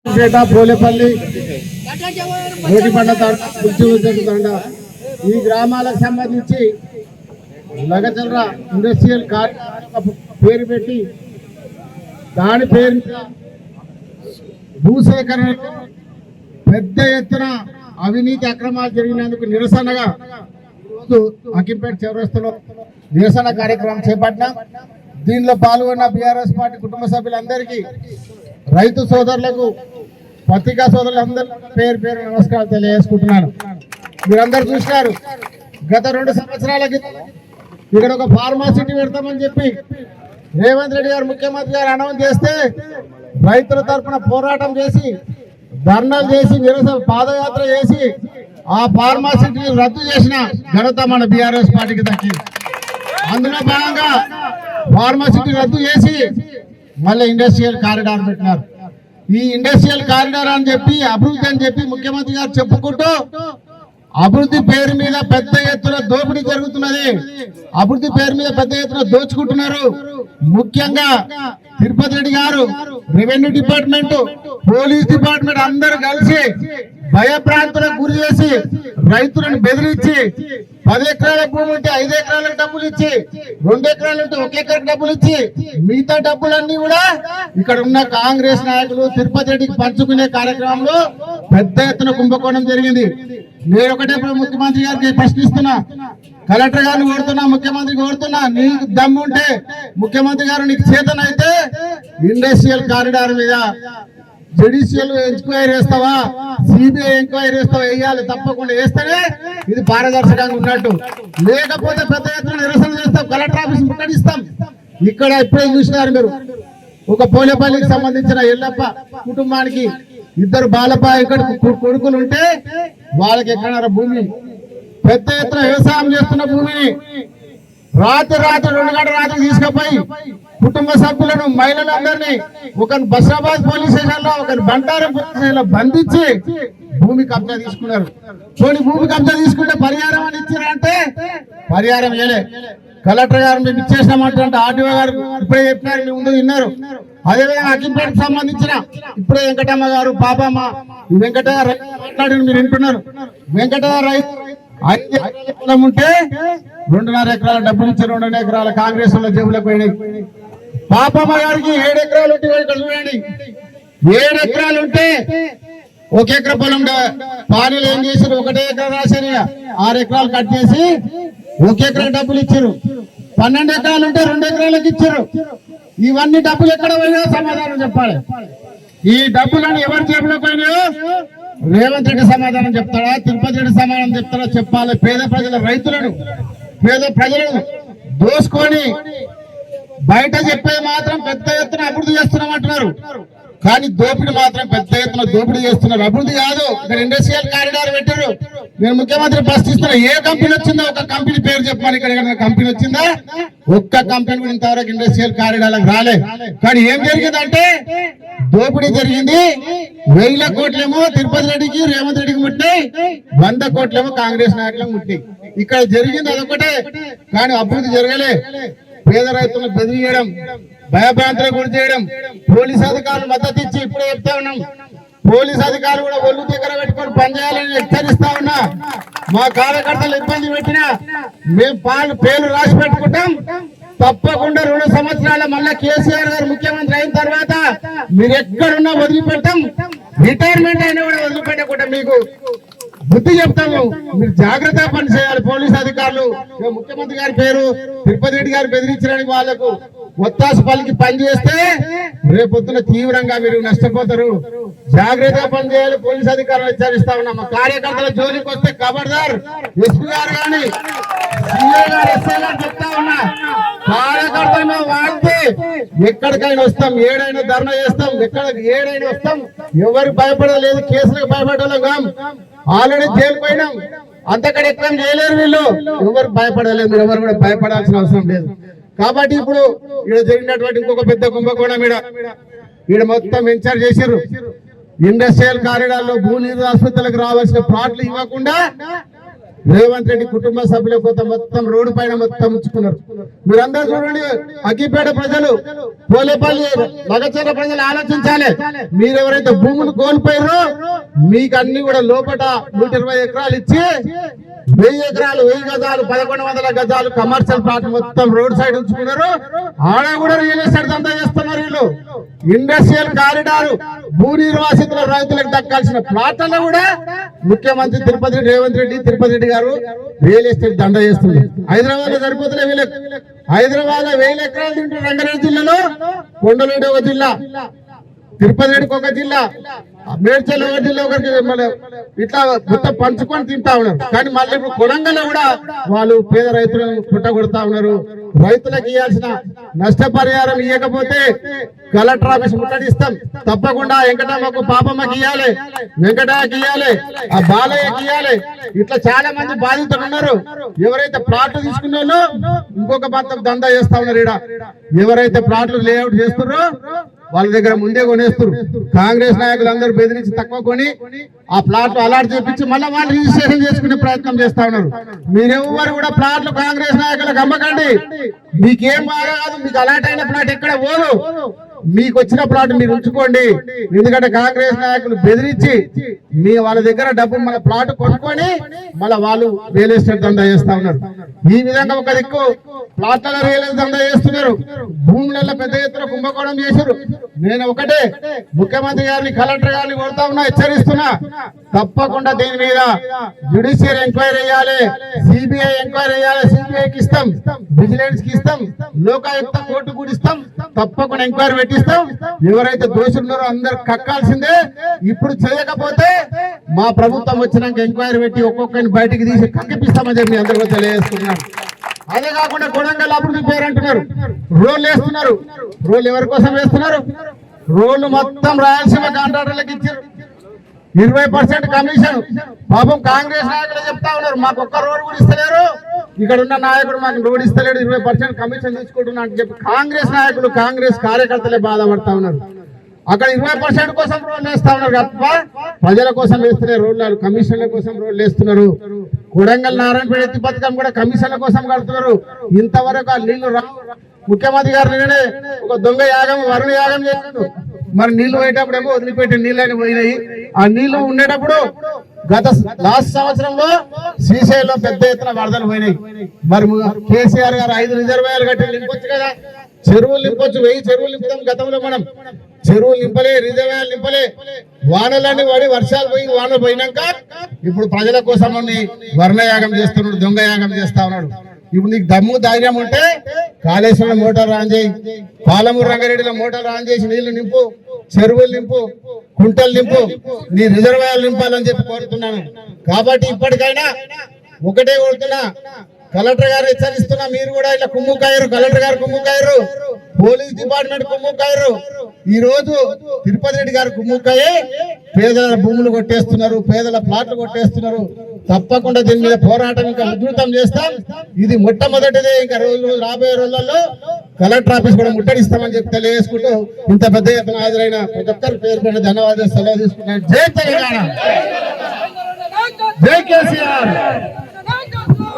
పోలేపల్లి రోటిపండ తండ ఈ గ్రామాలకు సంబంధించి లగచర్ల ఇండస్ట్రియల్ పేరు పెట్టి దాని పేరు భూసేకరణలో పెద్ద ఎత్తున అవినీతి అక్రమాలు జరిగినందుకు నిరసనగా ఈరోజు అకింపేట చౌరస్తాలో నిరసన కార్యక్రమం చేపట్టినాం. దీనిలో పాల్గొన్న బీఆర్ఎస్ పార్టీ కుటుంబ సభ్యులందరికీ, రైతు సోదరులకు, పత్రికా సోదరులందరూ పేరు పేరు నమస్కారాలు తెలియజేసుకుంటున్నాను. మీరందరూ చూసినారు, గత 2 సంవత్సరాల క్రితం ఇక్కడ ఒక ఫార్మాసిటీ పెడతామని చెప్పి రేవంత్ రెడ్డి గారు ముఖ్యమంత్రి గారు అనౌన్స్ చేస్తే రైతుల తరఫున పోరాటం చేసి, ధర్నాలు చేసి, నిరసన పాదయాత్ర చేసి ఆ ఫార్మాసిటీని రద్దు చేసిన ఘనత మన బీఆర్ఎస్ పార్టీకి దక్కింది. అందులో భాగంగా ఫార్మాసిటీ రద్దు చేసి మళ్ళీ ఇండస్ట్రియల్ కారిడార్ పెట్టినారు. ఈ ఇండస్ట్రియల్ కారిడార్ అని చెప్పి, అభివృద్ధి అని చెప్పి ముఖ్యమంత్రి గారు చెప్పుకుంటూ అభివృద్ధి పేరు మీద పెద్ద ఎత్తున దోపిడీ జరుగుతున్నది. అభివృద్ధి పేరు మీద పెద్ద ఎత్తున దోచుకుంటున్నారు. ముఖ్యంగా తిరుపతి రెడ్డి గారు, రెవెన్యూ డిపార్ట్మెంట్, పోలీస్ డిపార్ట్మెంట్ అందరూ కలిసి భయప్రాంతులకు గురి చేసి రైతులను బెదిరించి 10 ఎకరాల భూమి ఉంటే 5 ఎకరాలకు డబ్బులు ఇచ్చి, 2 ఎకరాలు ఉంటే 1 ఎకరకు డబ్బులు ఇచ్చి, మిగతా డబ్బులన్నీ కూడా ఇక్కడ ఉన్న కాంగ్రెస్ నాయకులు తిరుపతి రెడ్డికి పంచుకునే కార్యక్రమంలో పెద్ద ఎత్తున కుంభకోణం జరిగింది. నేను ఒకటే ముఖ్యమంత్రి గారికి ప్రశ్నిస్తున్నా, కలెక్టర్ గారిని కోరుతున్నా, ముఖ్యమంత్రి కోరుతున్నా, నీకు దమ్ముంటే ముఖ్యమంత్రి గారు నీకు చేతనైతే ఇండస్ట్రియల్ కారిడార్ మీద జుడిషియల్ ఎంక్వైరీ వేస్తావా, సిబిఐ ఎంక్వైరీ వేస్తావా, వేయాలి. తప్పకుండా వేస్తేనే ఇది పారదర్శకంగా ఉన్నట్టు. లేకపోతే పెద్ద ఎత్తున నిరసన చేస్తాం, కలెక్టర్ ఆఫీస్ ముట్టడిస్తాం. ఇక్కడ ఇప్పుడే చూసినారు మీరు, ఒక పోలేపల్లికి సంబంధించిన ఎల్లప్ప కుటుంబానికి 2 బాలపాయ కొడుకులు ఉంటే వాళ్ళకి ఎక్కడ భూమి, పెద్ద ఎత్తున వ్యవసాయం చేస్తున్న భూమిని రాత్రి 2 గంటల రాత్రి తీసుకుపోయి కుటుంబ సభ్యులను, మహిళలందరినీ ఒకరిని బస్రాబాద్ పోలీస్ స్టేషన్ లో, ఒకరిని బంటారం పోలీస్ స్టేషన్ లో బంధించి భూమి కబ్జా తీసుకున్నారు. పోనీ భూమి కబ్జా తీసుకుంటే పరిహారం అని ఇచ్చారంటే పరిహారం ఇవ్వలే. కలెక్టర్ గారు మేము ఇచ్చేసినామంటే ఆర్టీఓ గారు ఇప్పుడే చెప్పినారు, మీ ముందు విన్నారు. అదేవిధంగా అకింపేటకు సంబంధించిన ఇప్పుడే వెంకటమ్మ గారు, పాపమ్మ, వెంకటయ్య మాట్లాడిన మీరు వింటున్నారు. వెంకటయ్య రైతు 5 ఎకరాల పొలం ఉంటే 2.5 ఎకరాల డబ్బులు ఇచ్చారు, 2.5 ఎకరాల కాంగ్రెస్ వాళ్ళ జేబులకు పోయినాయి. పాపమ్మ గారికి 7 ఎకరాలు ఉంటే ఇక్కడ చూడండి, 7 ఎకరాలు ఉంటే 1 ఎకరా పొలం పానీలు ఏం చేశారు, 1 ఎకరా రాశారు, 6 ఎకరాలు కట్ చేసి 1 ఎకరా డబ్బులు ఇచ్చారు. 12 ఎకరాలు ఉంటే 2 ఎకరాలకు ఇచ్చారు. ఇవన్నీ డబ్బులు ఎక్కడ పోయినాయో సమాధానం చెప్పాలి. ఈ డబ్బులను ఎవరి జేబులో పోయినాయో రేవంత్ రెడ్డి సమాధానం చెప్తాడా, తిరుపతి రెడ్డి సమాధానం చెప్తాడా చెప్పాలి. పేద ప్రజల రైతులను, పేద ప్రజలను దోసుకొని బయట చెప్పేది మాత్రం పెద్ద ఎత్తున అభివృద్ధి చేస్తున్నామంటున్నారు, కానీ దోపిడీ మాత్రం పెద్ద ఎత్తున దోపిడీ చేస్తున్నారు. అభివృద్ధి కాదు. ఇక్కడ ఇండస్ట్రియల్ కారిడార్ పెట్టారు. నేను ముఖ్యమంత్రి ప్రశ్నిస్తున్నా, ఏ కంపెనీ వచ్చిందో ఒక కంపెనీ పేరు చెప్పమని. ఇక్కడ కంపెనీ వచ్చిందా? ఒక్క కంపెనీ కూడా ఇంతవరకు ఇండస్ట్రియల్ కారిడార్లకు రాలే. కానీ ఏం జరిగిందంటే దోపిడీ జరిగింది. 1000 కోట్లేమో తిరుపతి రెడ్డికి, రేవంత్ రెడ్డికి ముట్టినాయి, 100 కోట్లేమో కాంగ్రెస్ నాయకులకు ముట్టినాయి. ఇక్కడ జరిగింది అదొకటే, కానీ అభివృద్ధి జరగలే. పేద రైతులను బెదిరియడం, భయభ్రాంతులకు గురి చేయడం, పోలీస్ అధికారులు మద్దతు ఇచ్చి ఇప్పుడే చెప్తా ఉన్నాం, పోలీస్ అధికారులు కూడా ఒళ్ళు దగ్గర పెట్టుకొని పనిచేయాలని హెచ్చరిస్తా ఉన్నా. మా కార్యకర్తలు ఇబ్బంది పెట్టినా మేము పేర్లు రాసి పెట్టుకుంటాం. తప్పకుండా 2 సంవత్సరాల మళ్ళా కేసీఆర్ గారు ముఖ్యమంత్రి అయిన తర్వాత మీరు ఎక్కడున్నా వదిలిపెట్టాం, రిటైర్మెంట్ అయినా కూడా వదిలిపెట్టకుండా మీకు బుద్ధి చెప్తాము. మీరు జాగ్రత్తగా పని చేయాలి. పోలీస్ అధికారులు ముఖ్యమంత్రి గారి పేరు తిరుపతి రెడ్డి గారు బెదిరించడానికి వాళ్లకు ఒత్తాసు పలికి పనిచేస్తే రేపొద్దున తీవ్రంగా మీరు నష్టపోతారు. జాగ్రత్తగా పనిచేయాలి. పోలీస్ అధికారులు హెచ్చరిస్తా ఉన్నాం. మా కార్యకర్తల జోలికి వస్తే ఖబర్దార్. ఎస్పీ గారు కానీ, సీఏ గారు, ఎస్ఐ గారు చెప్తా ఉన్నా, కార్యకర్తలు వాడితే ఎక్కడికైనా వస్తాం, ఏడైనా ధర్నా చేస్తాం, ఏడైనా వస్తాం. ఎవరికి భయపడలేదు, కేసులకు భయపడలేం కాం. ఆల్రెడీ జైలు పోయినాం, అంతకడ ఎక్కడ చేయలేరు వీళ్ళు. ఎవరు భయపడలేదు, మీరు ఎవరు కూడా భయపడాల్సిన అవసరం లేదు. కాబట్టి ఇప్పుడు ఇక్కడ జరిగినటువంటి ఇంకొక పెద్ద కుంభకోణం, ఈడ మొత్తం ఇన్ఛార్జ్ చేశారు. ఇండస్ట్రియల్ కారిడార్ లో భూనీరు ఆసుపత్రులకు రావాల్సిన ప్లాట్లు ఇవ్వకుండా రేవంత్ రెడ్డి కుటుంబ సభ్యుల కొంత మొత్తం రోడ్డు పైన మొత్తం ఉంచుకున్నారు. మీరందరూ చూడండి, అగ్గిపేట ప్రజలు, పోలేపల్లి, లగచర్ల ప్రజలు ఆలోచించాలి. మీరెవరైతే భూములు కోల్పోయారో మీకు అన్ని కూడా లోపల 120 ఎకరాలు ఇచ్చి 1000 ఎకరాలు 1000 గజాలు 1100 గజాలు కమర్షియల్ ప్లాట్ మొత్తం రోడ్ సైడ్ ఉంచుకున్నారు. ఆడ కూడా రియల్ ఎస్టేట్ దందా చేస్తున్నారు వీళ్ళు. ఇండస్ట్రియల్ కారిడార్ భూ నిర్వాసితుల రైతులకు దక్కాల్సిన ప్లాట్లలో కూడా ముఖ్యమంత్రి రేవంత్ రెడ్డి గారు రియల్ ఎస్టేట్ దందా చేస్తున్నారు. హైదరాబాద్ లో సరిపోతులే వీళ్ళకి. హైదరాబాద్ లో 1000 ఎకరాలు తింటారు. రంగారెడ్డి జిల్లాలో కొండలేడు ఒక జిల్లా, తిరుపతి రెడ్డికి ఒక జిల్లా, మేడ్చల్ ఒక జిల్లా, ఒకరికి ఇట్లా మొత్తం పంచుకొని తింటా ఉన్నారు. కానీ మళ్ళీ ఇప్పుడు కొడంగల్లో కూడా వాళ్ళు పేద రైతులను పుట్టగొడతా ఉన్నారు. రైతులకు ఇవ్వాల్సిన నష్టపరిహారం ఇవ్వకపోతే కలెక్టర్ ఆఫీస్ ముట్టడిస్తాం. తప్పకుండా వెంకటమ్మకు పాపమ్మకి ఇవ్వాలి, వెంకటకి ఇవ్వాలి, ఆ బాలయ్యకి ఇవ్వాలి. ఇట్లా చాలా మంది బాధితులు ఉన్నారు. ఎవరైతే ప్లాట్లు తీసుకున్న వాళ్ళు ఇంకొక మొత్తం దందా చేస్తా ఉన్నారు. ఎవరైతే ప్లాట్లు లేఅవుట్ చేస్తున్నారో వాళ్ళ దగ్గర ముందే కొనేస్తారు. కాంగ్రెస్ నాయకులు అందరూ బెదిరించి తక్కువ కొని ఆ ప్లాట్లు అలాట్ చేపించి మళ్ళీ వాళ్ళు రిజిస్ట్రేషన్ చేసుకునే ప్రయత్నం చేస్తా ఉన్నారు. మీరెవ్వరు కూడా ప్లాట్లు కాంగ్రెస్ నాయకులకు అమ్మకండి. మీకేం బాగా కాదు, మీకు అలాట్ అయిన ప్లాట్ ఎక్కడ పోదు. మీకు వచ్చిన ప్లాట్ మీరు ఉంచుకోండి. ఎందుకంటే కాంగ్రెస్ నాయకులు బెదిరించి వాళ్ళ దగ్గర డబ్బు మన ప్లాట్ కొనుక్కొని మళ్ళీ వాళ్ళు రియల్ ఎస్టేట్ దందా చేస్తా ఉన్నారు. ఈ విధంగా ఒక దిక్కు ప్లాట్లలో రియల్ ఎస్టేట్ దందా చేస్తున్నారు. భూములలో పెద్ద ఎత్తున కుంభకోణం చేశారు. నేను ఒకటే ముఖ్యమంత్రి గారిని, కలెక్టర్ గారిని కొడతా ఉన్నా, హెచ్చరిస్తున్నా. తప్పకుండా దీని మీద జ్యుడిషియల్ ఎంక్వైరీ చేయాలి, సిబిఐ ఎంక్వైరీ చేయాలి. సిబిఐకి ఇస్తాం, విజిలెన్స్ కి ఇస్తాం, లోకాయుక్త కోర్టు కూడా ఇస్తాం. తప్పకుండా ఎంక్వైరీ పెట్టిస్తాం. ఎవరైతే దోషులు ఉన్నారో అందరు కక్కాల్సిందే. ఇప్పుడు చేయకపోతే మా ప్రభుత్వం వచ్చినాక ఎంక్వైరీ పెట్టి ఒక్కొక్కరిని బయటికి తీసి కక్కిపిస్తామని చెప్పి అందరికీ తెలియజేస్తున్నాను. అదే కాకుండా కొడంగల్ అభివృద్ధి పేరు అంటున్నారు, రోడ్లు వేస్తున్నారు. రోడ్లు ఎవరి కోసం వేస్తున్నారు? రోడ్లు మొత్తం రాయలసీమ కాంట్రాక్టర్లకు ఇచ్చారు. 20% కమిషన్. పాపం కాంగ్రెస్ నాయకులు చెప్తా ఉన్నారు, మాకు ఒక్క రోడ్డు కూడా ఇస్తలేరు, ఇక్కడ ఉన్న నాయకుడు మాకు రోడ్ ఇస్తలేడు, 20% కమిషన్ తీసుకుంటున్నా అని చెప్పి కాంగ్రెస్ నాయకులు, కాంగ్రెస్ కార్యకర్తలే బాధపడతా ఉన్నారు. అక్కడ 20% కోసం రోడ్లు వేస్తా ఉన్నారు తప్ప ప్రజల కోసం వేస్తున్నారు. రోడ్లు కమిషన్ల కోసం రోడ్లు వేస్తున్నారు. కొడంగల్ నారాయణపేట ఎత్తి పథకం కూడా కమిషన్ల కోసం కడుతున్నారు. ఇంతవరకు ఆ నీళ్లు రావు. ముఖ్యమంత్రి గారు నిన్ననే ఒక దొంగ యాగం, వరుణ యాగం చేశాడు. మరి నీళ్లు పోయేటప్పుడేమో వదిలిపెట్టి నీళ్ళని పోయినాయి. ఆ నీళ్లు ఉండేటప్పుడు లాస్ట్ సంవత్సరంలో శ్రీశైలంలో పెద్ద ఎత్తున వరదలు పోయినాయి. మరి కేసీఆర్ గారు 5 రిజర్వాయర్లు కట్టి నింపొచ్చు కదా, చెరువులు నింపొచ్చు. 1000 చెరువులు నింపుతాం. గతంలో మనం చెరువులు నింపలే, రిజర్వాయర్లు నింపలే. వానలన్నీ పడి వర్షాలు పోయి వానలు పోయినాక ఇప్పుడు ప్రజల కోసం వర్ణయాగం చేస్తున్నాడు, దొంగ యాగం చేస్తా ఉన్నాడు. ఇప్పుడు నీకు దమ్ము ధైర్యం ఉంటే కాళేశ్వరం మోటార్ ఆన్ చేయి, పాలమూరు రంగారెడ్డిలో మోటార్ ఆన్ చేసి నీళ్లు నింపు, చెరువులు నింపు, కుంటలు నింపు, నీ రిజర్వాయర్లు నింపాలని చెప్పి కోరుతున్నాను. కాబట్టి ఇప్పటికైనా ఒకటే కోరుతున్నా, కలెక్టర్ గారు హెచ్చరిస్తున్నా, మీరు కూడా ఇలా కుమ్ముకాయరు, కలెక్టర్ గారు కుమ్ముకాయరు, పోలీస్ డిపార్ట్మెంట్ కుమ్ముకాయరు. ఈ రోజు తిరుపతి రెడ్డి గారు కుమ్ముకాయే పేదల భూములు కొట్టేస్తున్నారు, పేదల ప్లాట్లు కొట్టేస్తున్నారు. తప్పకుండా దీని మీద పోరాటం ఇంకా ఉధృతం చేస్తాం. ఇది మొట్టమొదటిదే. ఇంకా రాబోయే రోజులలో కలెక్టర్ ఆఫీస్ కూడా ముట్టడిస్తామని చెప్పి తెలియజేసుకుంటూ ఇంత పెద్ద ఎత్తున హాజరైన ప్రతి ఒక్కరి పేరు పైన ధన్యవాదాలు సెలవు తీసుకున్నాను. జై తెలంగాణ, జై కేసీఆర్.